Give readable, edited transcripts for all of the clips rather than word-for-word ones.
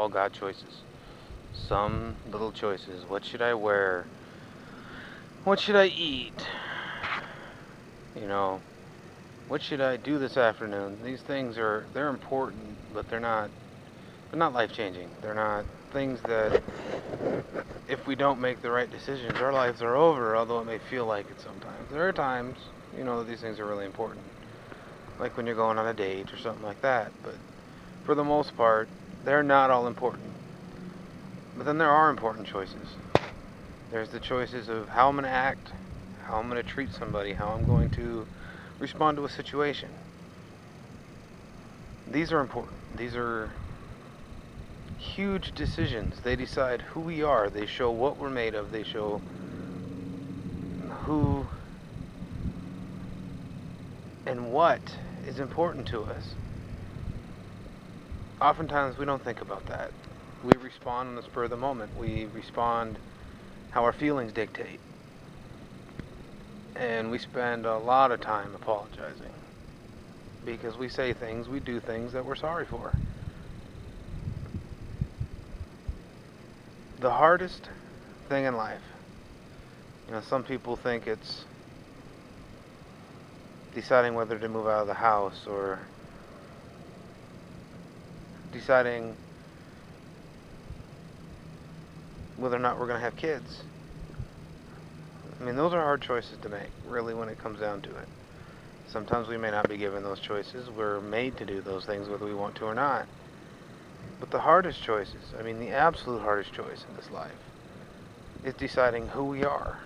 all got choices. Some little choices. What should I wear? What should I eat? You know, what should I do this afternoon? These things they're important, but they're not life-changing. They're not things that if we don't make the right decisions, our lives are over, although it may feel like it sometimes. There are times, that these things are really important. Like when you're going on a date or something like that, but for the most part, they're not all important. But then there are important choices. There's the choices of how I'm going to act, how I'm going to treat somebody, how I'm going to respond to a situation. These are important. These are huge decisions. They decide who we are. They show what we're made of. They show who and what is important to us. Oftentimes we don't think about that. We respond on the spur of the moment. We respond how our feelings dictate. And we spend a lot of time apologizing because we say things, we do things that we're sorry for. The hardest thing in life, some people think it's deciding whether to move out of the house or deciding whether or not we're going to have kids. I mean, those are hard choices to make, really, when it comes down to it. Sometimes we may not be given those choices. We're made to do those things whether we want to or not. But the hardest choices, the absolute hardest choice in this life, is deciding who we are,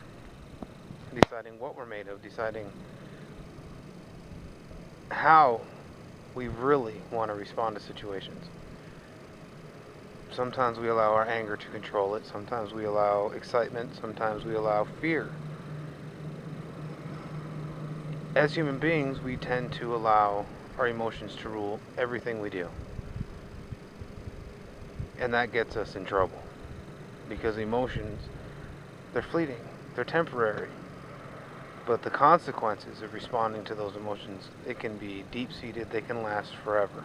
deciding what we're made of, deciding how we really want to respond to situations. Sometimes we allow our anger to control it. Sometimes we allow excitement. Sometimes we allow fear. As human beings, we tend to allow our emotions to rule everything we do. And that gets us in trouble. Because emotions, they're fleeting. They're temporary. But the consequences of responding to those emotions, it can be deep-seated. They can last forever.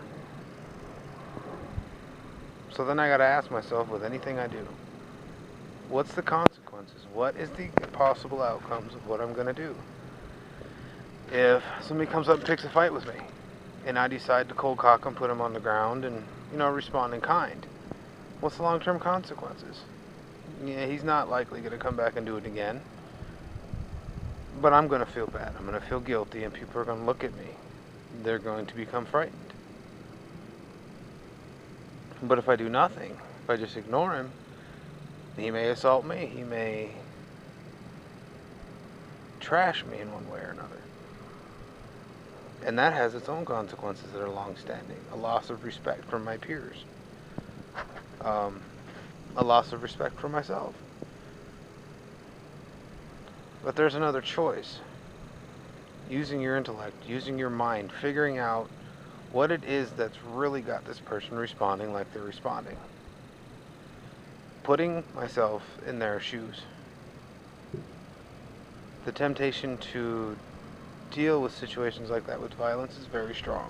So then I gotta ask myself with anything I do, what's the consequences? What is the possible outcomes of what I'm gonna do? If somebody comes up and picks a fight with me, and I decide to cold cock him, put him on the ground, and, respond in kind, what's the long-term consequences? Yeah, he's not likely gonna come back and do it again. But I'm gonna feel bad. I'm gonna feel guilty, and people are gonna look at me. They're going to become frightened. But if I do nothing, if I just ignore him, he may assault me. He may trash me in one way or another. And that has its own consequences that are long-standing. A loss of respect from my peers. A loss of respect for myself. But there's another choice. Using your intellect, using your mind, figuring out what it is that's really got this person responding like they're responding. Putting myself in their shoes. The temptation to deal with situations like that with violence is very strong.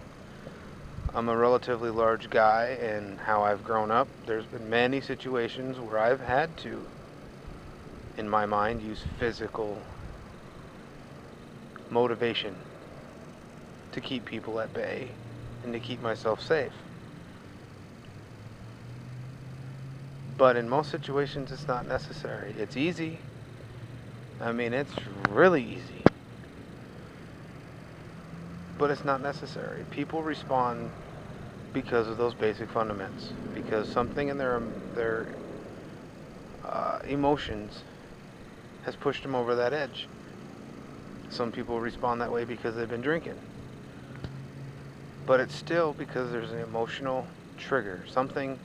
I'm a relatively large guy, and how I've grown up, there's been many situations where I've had to, in my mind, use physical motivation to keep people at bay and to keep myself safe. But in most situations, it's not necessary. It's easy. It's really easy. But it's not necessary. People respond because of those basic fundamentals. Because something in their emotions has pushed them over that edge. Some people respond that way because they've been drinking. But it's still because there's an emotional trigger. Something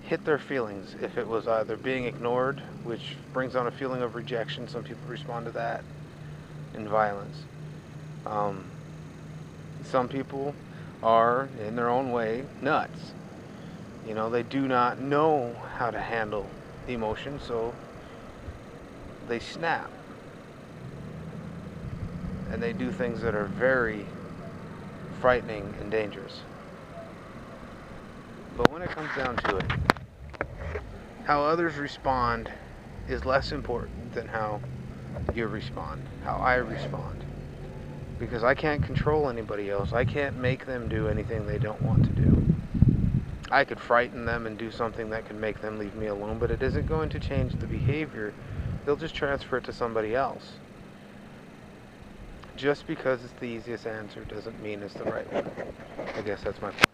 hit their feelings. If it was either being ignored, which brings on a feeling of rejection, some people respond to that in violence. Some people are, in their own way, nuts. They do not know how to handle emotion, so they snap. And they do things that are very frightening and dangerous. But when it comes down to it, how others respond is less important than how you respond, how I respond. Because I can't control anybody else. I can't make them do anything they don't want to do. I could frighten them and do something that could make them leave me alone, but it isn't going to change the behavior. They'll just transfer it to somebody else. Just because it's the easiest answer doesn't mean it's the right one. I guess that's my point.